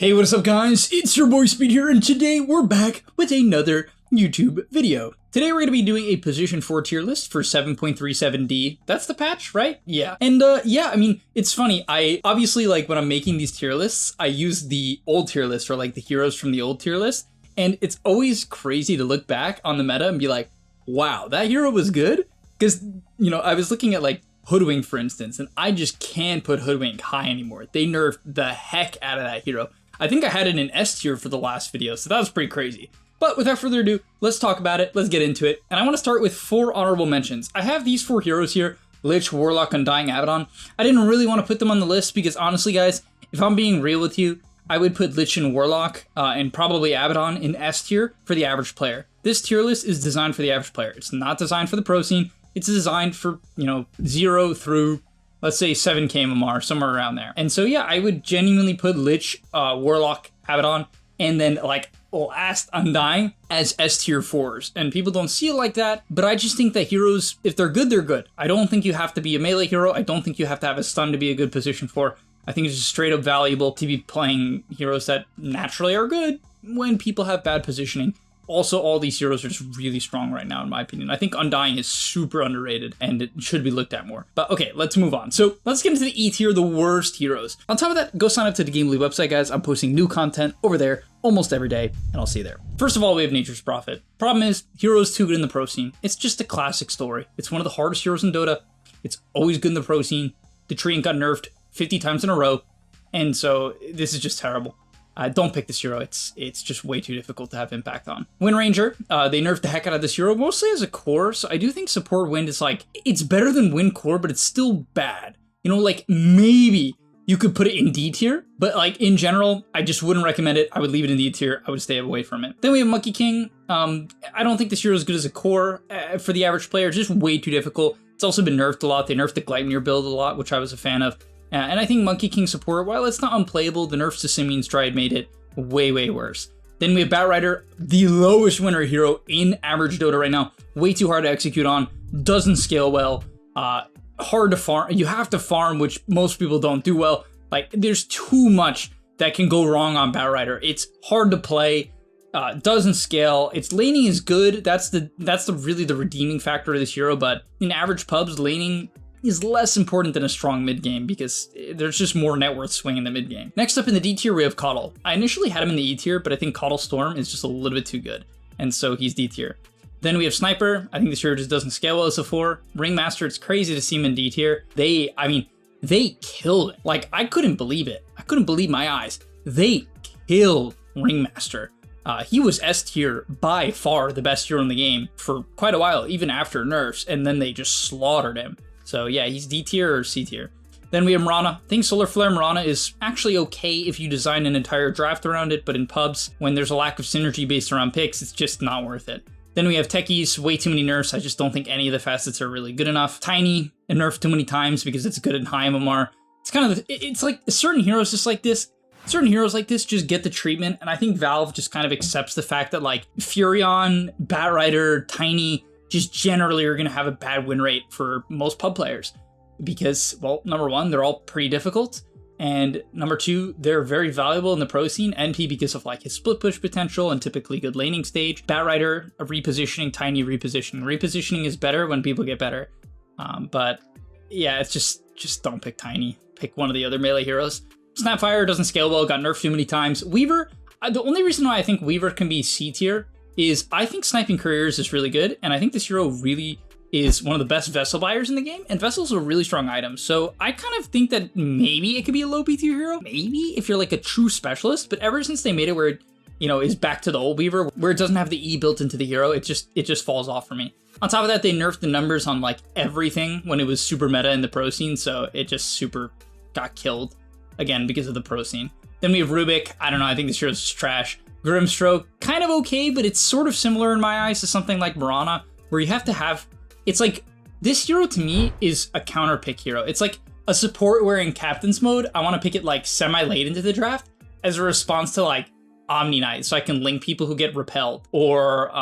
Hey, what is up guys? It's your boy Speed here, and today we're back with another YouTube video. Today we're going to be doing a position 4 tier list for 7.37D. That's the patch, right? Yeah. And yeah, I mean, it's funny. I obviously, like, when I'm making these tier lists, I use the old tier list, or like the heroes from the old tier list. And it's always crazy to look back on the meta and be like, wow, that hero was good? Because, you know, I was looking at like Hoodwink, for instance, and I just can't put Hoodwink high anymore. They nerfed the heck out of that hero. I think I had it in S tier for the last video, so that was pretty crazy. But without further ado, let's talk about it, let's get into it. And I want to start with 4 honorable mentions. I have these 4 heroes here: Lich, Warlock, Undying, Abaddon. I didn't really want to put them on the list because honestly guys, if I'm being real with you, I would put Lich and Warlock and probably Abaddon in S tier for the average player. This tier list is designed for the average player. It's not designed for the pro scene. It's designed for, you know, 0 through, let's say, 7k MMR, somewhere around there. And so yeah, I would genuinely put Lich, Warlock, Abaddon, and then like last Undying as S tier 4s. And people don't see it like that, but I just think that heroes, if they're good, they're good. I don't think you have to be a melee hero. I don't think you have to have a stun to be a good position 4. I think it's just straight up valuable to be playing heroes that naturally are good when people have bad positioning. Also, all these heroes are just really strong right now, in my opinion. I think Undying is super underrated, and it should be looked at more. But okay, let's move on. So let's get into the E tier, the worst heroes. On top of that, go sign up to the Game League website, guys. I'm posting new content over there almost every day, and I'll see you there. First of all, we have Nature's Prophet. Problem is, hero's too good in the pro scene. It's just a classic story. It's one of the hardest heroes in Dota. It's always good in the pro scene. The Treant got nerfed 50 times in a row, and so this is just terrible. Don't pick this hero, it's just way too difficult to have impact on. Wind Ranger, they nerfed the heck out of this hero, mostly as a core, so I do think support Wind is like, it's better than Wind core, but it's still bad. You know, like, maybe you could put it in D tier, but like, in general, I just wouldn't recommend it. I would leave it in D tier, I would stay away from it. Then we have Monkey King. I don't think this hero is good as a core for the average player, it's just way too difficult. It's also been nerfed a lot, they nerfed the Gleipnir build a lot, which I was a fan of. And I think Monkey King support, while it's not unplayable, the nerfs to Simeon's Stride made it way, way worse. Then we have Batrider, the lowest winner hero in average Dota right now. Way too hard to execute on, doesn't scale well, hard to farm. You have to farm, which most people don't do well. Like, there's too much that can go wrong on Batrider. It's hard to play, doesn't scale. Its laning is good. That's really the redeeming factor of this hero, but in average pubs, laning is less important than a strong mid game because there's just more net worth swing in the mid game. Next up in the D tier, we have Coddle. I initially had him in the E tier, but I think Coddle Storm is just a little bit too good, and so he's D tier. Then we have Sniper. I think this hero just doesn't scale well as a 4. Ringmaster, it's crazy to see him in D tier. They killed it. Like, I couldn't believe it. I couldn't believe my eyes. They killed Ringmaster. He was S tier, by far the best hero in the game for quite a while, even after nerfs, and then they just slaughtered him. So yeah, he's D tier or C tier. Then we have Mirana. I think Solar Flare Mirana is actually okay if you design an entire draft around it, but in pubs, when there's a lack of synergy based around picks, it's just not worth it. Then we have Techies, way too many nerfs. I just don't think any of the facets are really good enough. Tiny, a nerf too many times because it's good in high MMR. It's kind of, it's like certain heroes just like this. Certain heroes like this just get the treatment, and I think Valve just kind of accepts the fact that like Furion, Batrider, Tiny, just generally are going to have a bad win rate for most pub players because, well, number 1, they're all pretty difficult, and number 2, they're very valuable in the pro scene. NP because of like his split push potential and typically good laning stage. Batrider, a repositioning, Tiny repositioning. Repositioning is better when people get better, but yeah, it's just don't pick Tiny. Pick one of the other melee heroes. Snapfire doesn't scale well, got nerfed too many times. Weaver, the only reason why I think Weaver can be C tier is I think Sniping Careers is really good, and I think this hero really is one of the best Vessel buyers in the game, and Vessel's a really strong item, so I kind of think that maybe it could be a low B tier hero, maybe, if you're like a true specialist, but ever since they made it where it, you know, is back to the old Weaver, where it doesn't have the E built into the hero, it just falls off for me. On top of that, they nerfed the numbers on like everything when it was super meta in the pro scene, so it just super got killed, again, because of the pro scene. Then we have Rubik. I don't know, I think this hero's just trash. Grimstroke, kind of okay, but it's sort of similar in my eyes to something like Mirana, where you have to have, it's like, this hero to me is a counter pick hero. It's like a support where in Captain's mode, I want to pick it like semi-late into the draft as a response to like Omni Knight, so I can link people who get repelled, or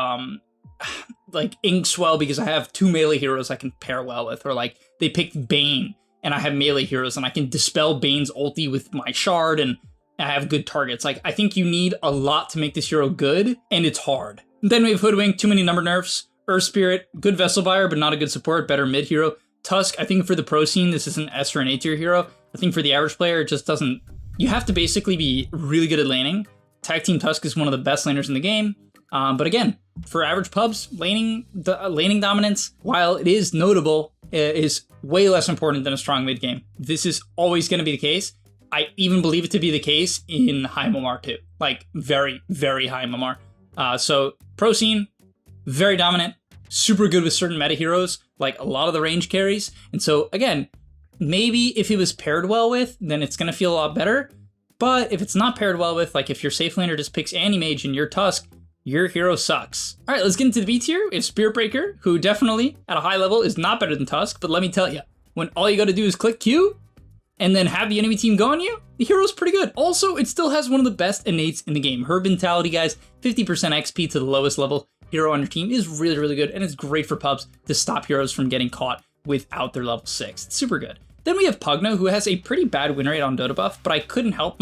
like Inkswell because I have 2 melee heroes I can pair well with, or like they picked Bane and I have melee heroes and I can dispel Bane's ulti with my shard, and I have good targets. Like, I think you need a lot to make this hero good, and it's hard. Then we have Hoodwink, too many number nerfs. Earth Spirit, good vessel buyer, but not a good support, better mid hero. Tusk, I think for the pro scene, this is an S or an A tier hero. I think for the average player, it just doesn't... You have to basically be really good at laning. Tag Team Tusk is one of the best laners in the game. But again, for average pubs, laning dominance, while it is notable, is way less important than a strong mid game. This is always going to be the case. I even believe it to be the case in high MMR too. Like, very, very high MMR. So, pro scene, very dominant, super good with certain meta heroes, like a lot of the range carries. And so, again, maybe if it was paired well with, then it's going to feel a lot better. But if it's not paired well with, like if your safe laner just picks Anti-Mage and your Tusk, your hero sucks. All right, let's get into the B tier. We have Spirit Breaker, who definitely, at a high level, is not better than Tusk. But let me tell you, when all you got to do is click Q and then have the enemy team go on you, the hero's pretty good. Also, it still has one of the best innates in the game. Her mentality, guys, 50% XP to the lowest level hero on your team is really, really good. And it's great for pubs to stop heroes from getting caught without their level 6. It's super good. Then we have Pugna, who has a pretty bad win rate on Dota buff, but I couldn't help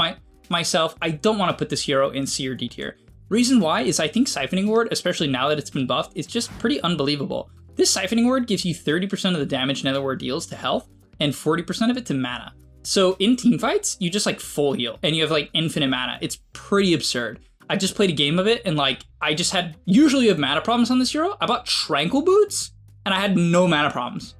myself. I don't want to put this hero in C or D tier. Reason why is I think Siphoning Ward, especially now that it's been buffed, is just pretty unbelievable. This Siphoning Ward gives you 30% of the damage Nether Ward deals to health and 40% of it to mana. So in team fights, you just like full heal and you have like infinite mana. It's pretty absurd. I just played a game of it and like I just had, usually you have mana problems on this hero. I bought Tranquil Boots and I had no mana problems.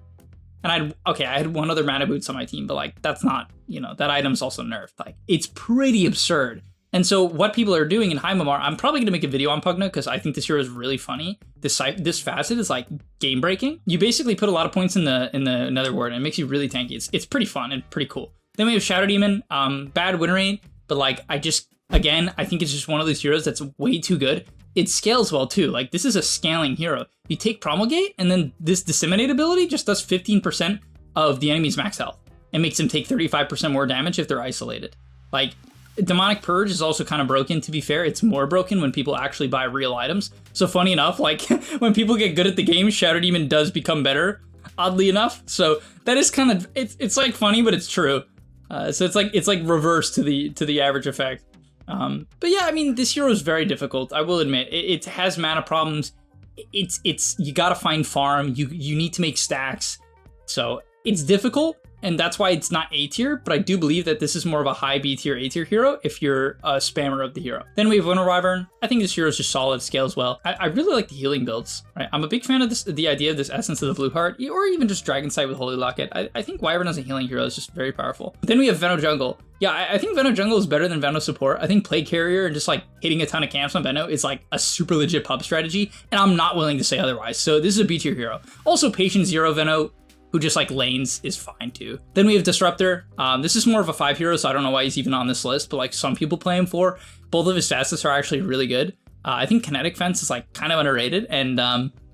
And I had one other mana boots on my team, but like that's not, you know, that item's also nerfed. Like it's pretty absurd. And so what people are doing in high MMR, I'm probably gonna make a video on Pugna because I think this hero is really funny. This facet is like game breaking. You basically put a lot of points in the Nether Ward and it makes you really tanky. It's pretty fun and pretty cool. Then we have Shadow Demon, bad win rate, but like I think it's just one of those heroes that's way too good. It scales well too. Like this is a scaling hero. You take Promulgate and then this Disseminate ability just does 15% of the enemy's max health and makes them take 35% more damage if they're isolated. Like Demonic Purge is also kind of broken, to be fair. It's more broken when people actually buy real items. So funny enough, like when people get good at the game, Shadow Demon does become better, oddly enough. So that is kind of, it's like funny, but it's true. So it's like reverse to the average effect. But yeah, I mean, this hero is very difficult. I will admit it has mana problems. You gotta find farm. You need to make stacks. So it's difficult. And that's why it's not A tier, but I do believe that this is more of a high B tier, A tier hero if you're a spammer of the hero. Then we have Winter Wyvern. I think this hero is just solid, scales well. I really like the healing builds, right? I'm a big fan of the idea of this Essence of the Blue Heart, or even just Dragon Sight with Holy Locket. I think Wyvern as a healing hero is just very powerful. Then we have Veno Jungle. Yeah, I think Veno Jungle is better than Veno Support. I think Plague Carrier and just like hitting a ton of camps on Veno is like a super legit pub strategy, and I'm not willing to say otherwise. So this is a B tier hero. Also, Patient Zero Veno, who just like lanes, is fine too. Then we have Disruptor. This is more of a 5 hero, so I don't know why he's even on this list, but like some people play him for. Both of his facets are actually really good. I think Kinetic Fence is like kind of underrated, and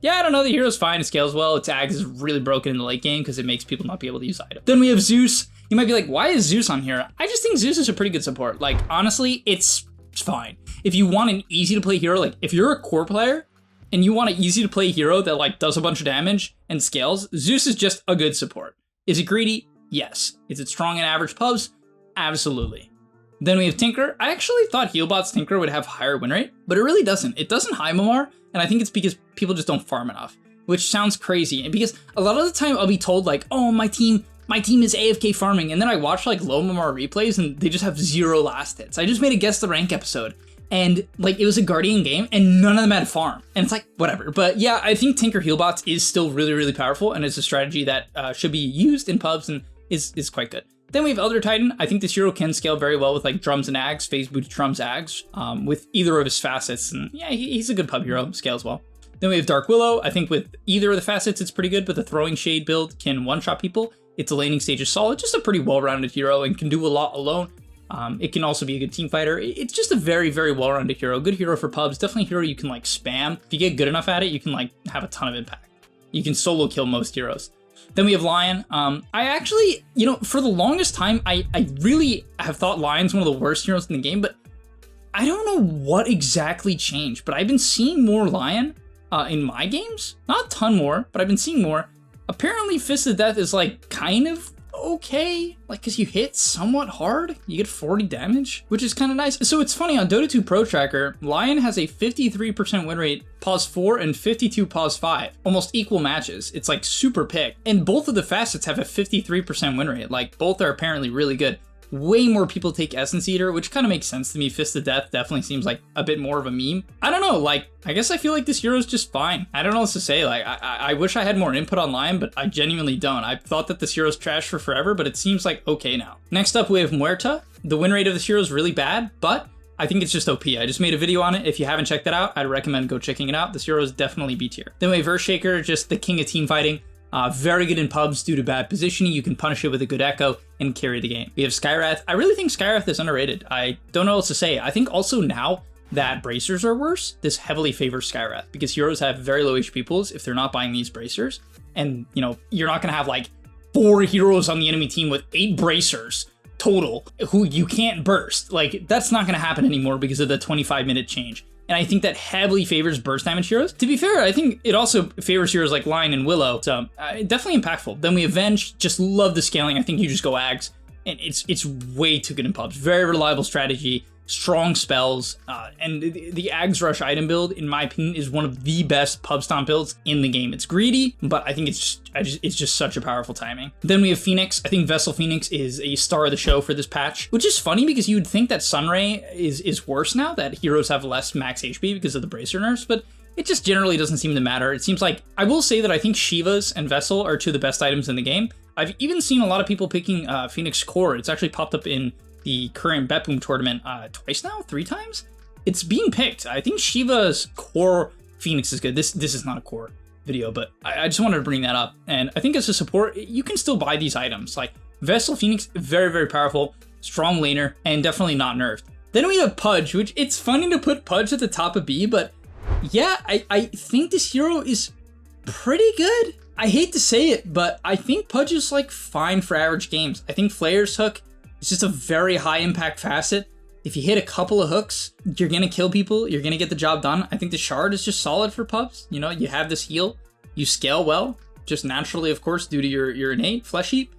yeah, I don't know, the hero's fine, it scales well. Its Ags is really broken in the late game because it makes people not be able to use items. Then we have Zeus. You might be like, why is Zeus on here? I just think Zeus is a pretty good support. Like, honestly, it's fine. If you want an easy to play hero, like if you're a core player, and you want an easy to play hero that like does a bunch of damage and scales, Zeus is just a good support. Is it greedy? Yes. Is it strong in average pubs? Absolutely. Then we have Tinker. I actually thought Healbot's Tinker would have higher win rate, but it really doesn't. It doesn't high MMR, and I think it's because people just don't farm enough, which sounds crazy. And because a lot of the time I'll be told like, oh, my team is AFK farming, and then I watch like low MMR replays and they just have 0 last hits. I just made a Guess the Rank episode, and like it was a Guardian game and none of them had farm, and it's like whatever. But yeah, I think Tinker Healbots is still really, really powerful, and it's a strategy that should be used in pubs and is quite good. Then we have Elder Titan. I think this hero can scale very well with like drums and ags, phase booty drums ags, with either of his facets, and yeah, he's a good pub hero, scales well. Then we have Dark Willow. I think with either of the facets it's pretty good, but the Throwing Shade build can one-shot people. Its laning stage is solid, just a pretty well-rounded hero and can do a lot alone. It can also be a good team fighter. It's just a very, very well-rounded hero. Good hero for pubs. Definitely a hero you can like spam. If you get good enough at it, you can like have a ton of impact. You can solo kill most heroes. Then we have Lion. I actually, you know, for the longest time, I really have thought Lion's one of the worst heroes in the game, but I don't know what exactly changed, but I've been seeing more Lion in my games. Not a ton more, but I've been seeing more. Apparently Fist of Death is like kind of okay, like, because you hit somewhat hard, you get 40 damage, which is kind of nice. So it's funny, on Dota 2 Pro Tracker, Lion has a 53% win rate, pause 4, and 52 pause 5, almost equal matches. It's like super pick, and both of the facets have a 53% win rate. Like, both are apparently really good. Way more people take Essence Eater, which kind of makes sense to me. Fist of Death definitely seems like a bit more of a meme. I don't know, like, I guess I feel like this hero's just fine. I don't know what to say. Like, I wish I had more input on Lion, but I genuinely don't. I thought that this hero's trash for forever, but it seems like okay now. Next up, we have Muerta. The win rate of this hero is really bad, but I think it's just OP. I just made a video on it. If you haven't checked that out, I'd recommend go checking it out. This hero is definitely B tier. Then we have Earthshaker, just the king of team fighting. Very good in pubs due to bad positioning. You can punish it with a good echo and carry the game. We have Skywrath. I really think Skywrath is underrated. I don't know what else to say. I think also now that bracers are worse, this heavily favors Skywrath because heroes have very low HP pools if they're not buying these bracers. And, you know, you're not going to have like 4 heroes on the enemy team with 8 bracers total who you can't burst. Like, that's not going to happen anymore because of the 25-minute change. And I think that heavily favors burst damage heroes. To be fair, I think it also favors heroes like Lion and Willow. So definitely impactful. Then we have Venge. Just love the scaling. I think you just go Ags. And it's way too good in pubs. Very reliable strategy. Strong spells. And the Ags Rush item build, in my opinion, is one of the best pub stomp builds in the game. It's greedy, but I think it's just such a powerful timing. Then we have Phoenix. I think Vessel Phoenix is a star of the show for this patch, which is funny because you would think that Sunray is worse now that heroes have less max HP because of the bracer nerfs, but it just generally doesn't seem to matter. It seems like, I will say that I think Shivas and Vessel are 2 of the best items in the game. I've even seen a lot of people picking Phoenix Core. It's actually popped up in the current Betboom tournament twice now, 3 times. It's being picked. I think Shiva's Core Phoenix is good. This is not a core video, but I just wanted to bring that up. And I think as a support, you can still buy these items. Like Vessel Phoenix, very, very powerful, strong laner, and definitely not nerfed. Then we have Pudge, which it's funny to put Pudge at the top of B, but yeah, I think this hero is pretty good. I hate to say it, but I think Pudge is like fine for average games. I think Flayer's Hook is just a very high impact facet. If you hit a couple of hooks, you're gonna kill people, you're gonna get the job done. I think the Shard is just solid for pubs. You know, you have this heal, you scale well, just naturally, of course, due to your innate Flesh Heap.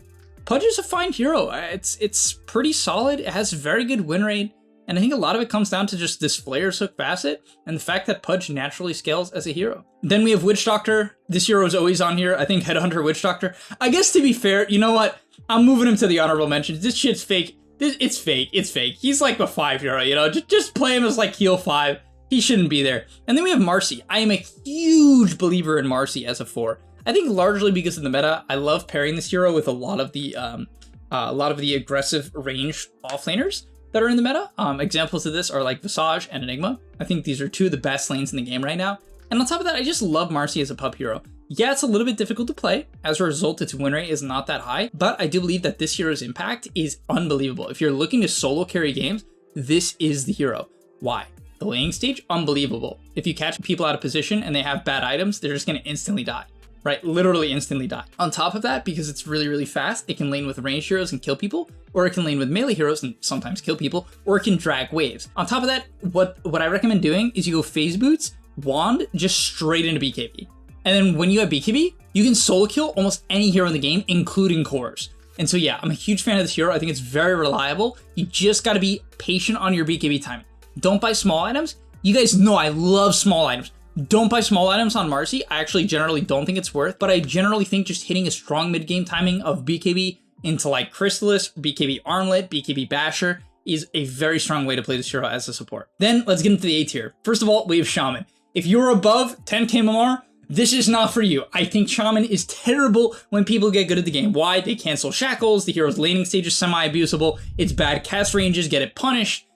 Pudge is a fine hero. It's pretty solid. It has very good win rate. And I think a lot of it comes down to just this Flayer's Hook facet and the fact that Pudge naturally scales as a hero. Then we have Witch Doctor. This hero is always on here. I think Headhunter Witch Doctor. I guess to be fair, you know what? I'm moving him to the honorable mentions. This shit's fake. It's fake. It's fake. He's like a 5 hero, you know? Just play him as like heal 5. He shouldn't be there. And then we have Marcy. I am a huge believer in Marcy as a 4. I think largely because of the meta. I love pairing this hero with a lot of the aggressive range offlaners that are in the meta. Examples of this are like Visage and Enigma. I think these are 2 of the best lanes in the game right now. And on top of that, I just love Marcy as a pub hero. Yeah, it's a little bit difficult to play. As a result, its win rate is not that high, but I do believe that this hero's impact is unbelievable. If you're looking to solo carry games, this is the hero. Why? The laning stage, unbelievable. If you catch people out of position and they have bad items, they're just gonna instantly die, right? Literally instantly die. On top of that, because it's really, really fast, it can lane with ranged heroes and kill people, or it can lane with melee heroes and sometimes kill people, or it can drag waves. On top of that, what I recommend doing is you go phase boots, wand, just straight into BKB. And then when you have BKB, you can solo kill almost any hero in the game, including cores. And so yeah, I'm a huge fan of this hero. I think it's very reliable. You just gotta be patient on your BKB timing. Don't buy small items. You guys know I love small items. Don't buy small items on Marcy. I actually generally don't think it's worth, but I generally think just hitting a strong mid-game timing of BKB into like Chrysalis, BKB Armlet, BKB Basher is a very strong way to play this hero as a support. Then let's get into the A tier. First of all, we have Shaman. If you're above 10k MMR, this is not for you. I think Shaman is terrible when people get good at the game. Why? They cancel shackles, the hero's laning stage is semi-abusable, its bad cast ranges get it punished.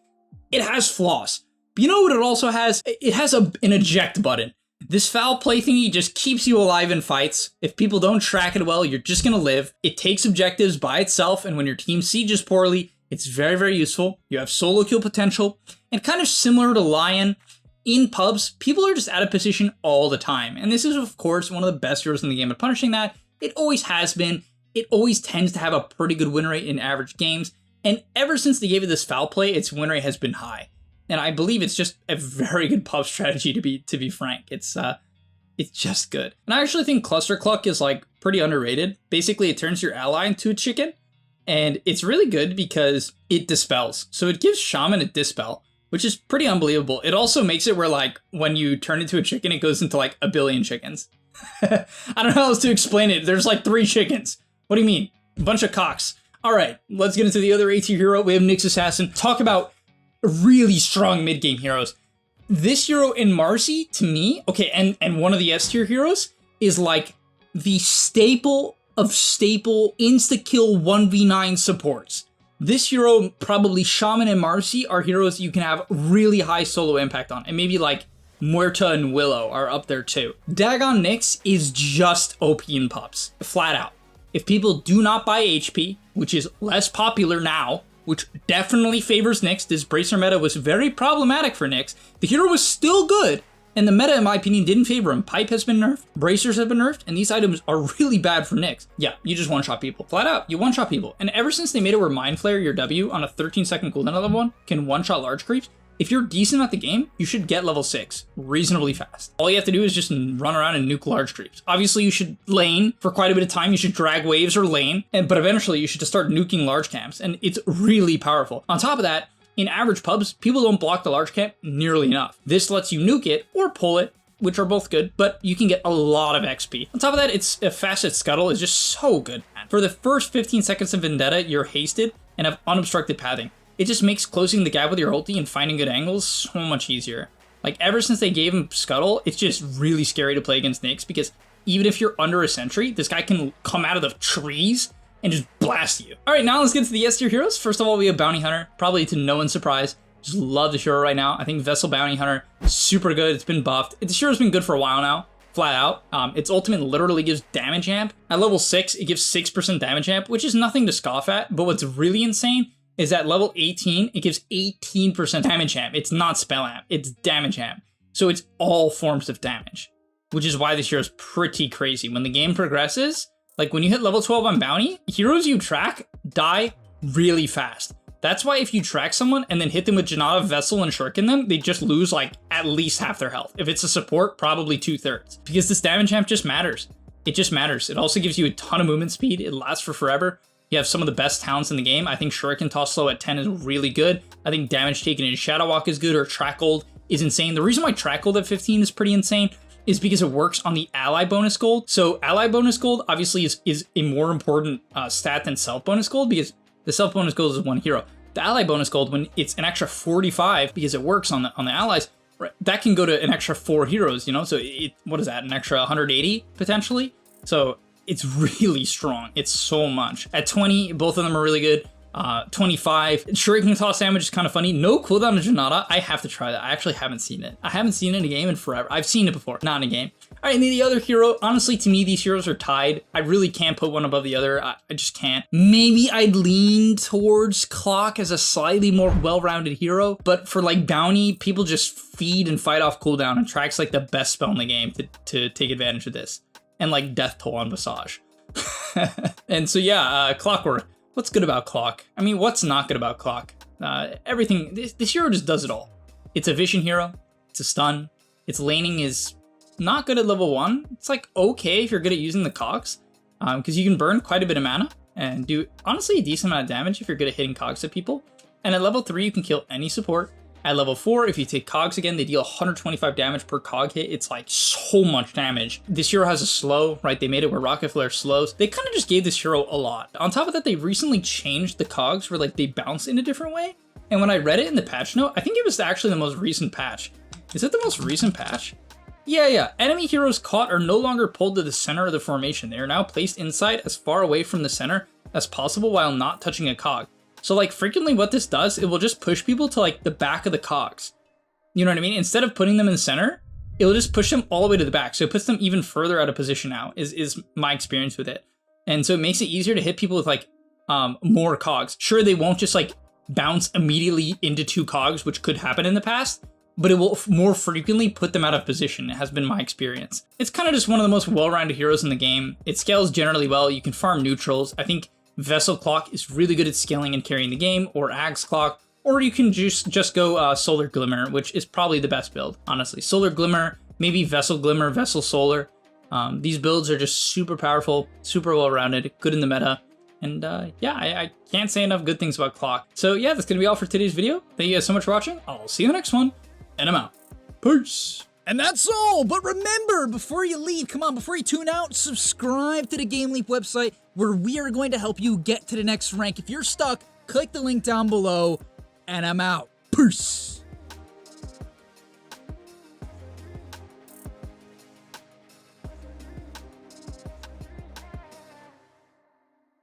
It has flaws. But you know what it also has? It has an eject button. This foul play thingy just keeps you alive in fights. If people don't track it well, you're just gonna live. It takes objectives by itself, and when your team sieges poorly, it's very, very useful. You have solo kill potential, and kind of similar to Lion, in pubs, people are just out of position all the time. And this is, of course, one of the best heroes in the game at punishing that. It always has been. It always tends to have a pretty good win rate in average games. And ever since they gave it this foul play, its win rate has been high. And I believe it's just a very good pub strategy, to be frank. It's just good. And I actually think Cluster Cluck is like pretty underrated. Basically, it turns your ally into a chicken, and it's really good because it dispels. So it gives Shaman a dispel, which is pretty unbelievable. It also makes it where, like, when you turn into a chicken, it goes into, like, a billion chickens. I don't know how else to explain it. There's, like, 3 chickens. What do you mean? A bunch of cocks. All right, let's get into the other A-tier hero. We have Nyx Assassin. Talk about really strong mid-game heroes. This hero in Marcy, to me, okay, and one of the S-tier heroes, is, like, the staple of staple insta-kill 1v9 supports. This hero, probably Shaman and Marcy, are heroes you can have really high solo impact on. And maybe like Muerta and Willow are up there too. Dagon Nyx is just OP in pups, flat out. If people do not buy HP, which is less popular now, which definitely favors Nyx, this Bracer meta was very problematic for Nyx, the hero was still good, and the meta, in my opinion, didn't favor him. Pipe has been nerfed, Bracers have been nerfed, and these items are really bad for Nyx. Yeah, you just one-shot people. Flat out, you one-shot people. And ever since they made it where Mind Flare, your W, on a 13-second cooldown level 1, can one-shot large creeps, if you're decent at the game, you should get level 6 reasonably fast. All you have to do is just run around and nuke large creeps. Obviously, you should lane for quite a bit of time. You should drag waves or lane, but eventually you should just start nuking large camps, and it's really powerful. On top of that, in average pubs, people don't block the large camp nearly enough. This lets you nuke it or pull it, which are both good, but you can get a lot of XP. On top of that, it's a Facet Scuttle is just so good. For the first 15 seconds of Vendetta, you're hasted and have unobstructed pathing. It just makes closing the gap with your ulti and finding good angles so much easier. Like, ever since they gave him Scuttle, it's just really scary to play against Nyx because even if you're under a sentry, this guy can come out of the trees and just blast you. All right, now let's get to the S-tier heroes. First of all, we have Bounty Hunter, probably to no one's surprise. Just love this hero right now. I think Vessel Bounty Hunter, super good. It's been buffed. This hero's been good for a while now, flat out. Its ultimate literally gives damage amp. At level 6, it gives 6% damage amp, which is nothing to scoff at. But what's really insane is at level 18, it gives 18% damage amp. It's not spell amp, it's damage amp. So it's all forms of damage, which is why this hero is pretty crazy. When the game progresses, like when you hit level 12 on Bounty, heroes you track die really fast. That's why if you track someone and then hit them with Janata, Vessel, and Shuriken them, they just lose like at least half their health. If it's a support, probably 2/3. Because this damage amp just matters. It just matters. It also gives you a ton of movement speed. It lasts for forever. You have some of the best talents in the game. I think Shuriken Toss Slow at 10 is really good. I think Damage Taken in Shadow Walk is good, or Track Gold is insane. The reason why Track Gold at 15 is pretty insane is because it works on the ally bonus gold. So ally bonus gold obviously is a more important stat than self bonus gold because the self bonus gold is one hero. The ally bonus gold, when it's an extra 45 because it works on the allies, right, that can go to an extra 4 heroes, you know? So what is that, an extra 180 potentially? So it's really strong. It's so much. At 20, both of them are really good. 25, Shuriken Toss damage is kind of funny. No cooldown to Janata. I have to try that. I actually haven't seen it. I haven't seen it in a game in forever. I've seen it before, not in a game. All right, and then the other hero, honestly, to me, these heroes are tied. I really can't put one above the other. I just can't. Maybe I'd lean towards Clock as a slightly more well-rounded hero, but for like Bounty, people just feed and fight off cooldown, and Track's like the best spell in the game to take advantage of this. And like Death Toll on Visage. And so yeah, Clockwork. What's good about Clock? I mean, what's not good about Clock? Everything, this hero just does it all. It's a vision hero, it's a stun, its laning is not good at level 1. It's like okay if you're good at using the cogs, because you can burn quite a bit of mana and do honestly a decent amount of damage if you're good at hitting cogs at people. And at level 3, you can kill any support. At level 4, if you take cogs again, they deal 125 damage per cog hit. It's like so much damage. This hero has a slow, right? They made it where Rocket Flare slows. They kind of just gave this hero a lot. On top of that, they recently changed the cogs where like they bounce in a different way. And when I read it in the patch note, I think it was actually the most recent patch. Is it the most recent patch? Yeah. Enemy heroes caught are no longer pulled to the center of the formation. They are now placed inside as far away from the center as possible while not touching a cog. So like frequently what this does, it will just push people to like the back of the cogs. You know what I mean? Instead of putting them in the center, it will just push them all the way to the back. So it puts them even further out of position now, is my experience with it. And so it makes it easier to hit people with like more cogs. Sure, they won't just like bounce immediately into 2 cogs, which could happen in the past, but it will more frequently put them out of position. It has been my experience. It's kind of just one of the most well-rounded heroes in the game. It scales generally well. You can farm neutrals. I think Vessel Clock is really good at scaling and carrying the game, or Axe Clock, or you can just go Solar Glimmer, which is probably the best build, honestly. Solar Glimmer, maybe Vessel Glimmer, Vessel Solar. These builds are just super powerful, super well-rounded, good in the meta. And yeah, I can't say enough good things about Clock. So yeah, that's going to be all for today's video. Thank you guys so much for watching. I'll see you in the next one, and I'm out. Peace. And that's all, but remember, before you leave, come on, before you tune out, subscribe to the Game Leap website, where we are going to help you get to the next rank. If you're stuck, click the link down below, and I'm out. Peace.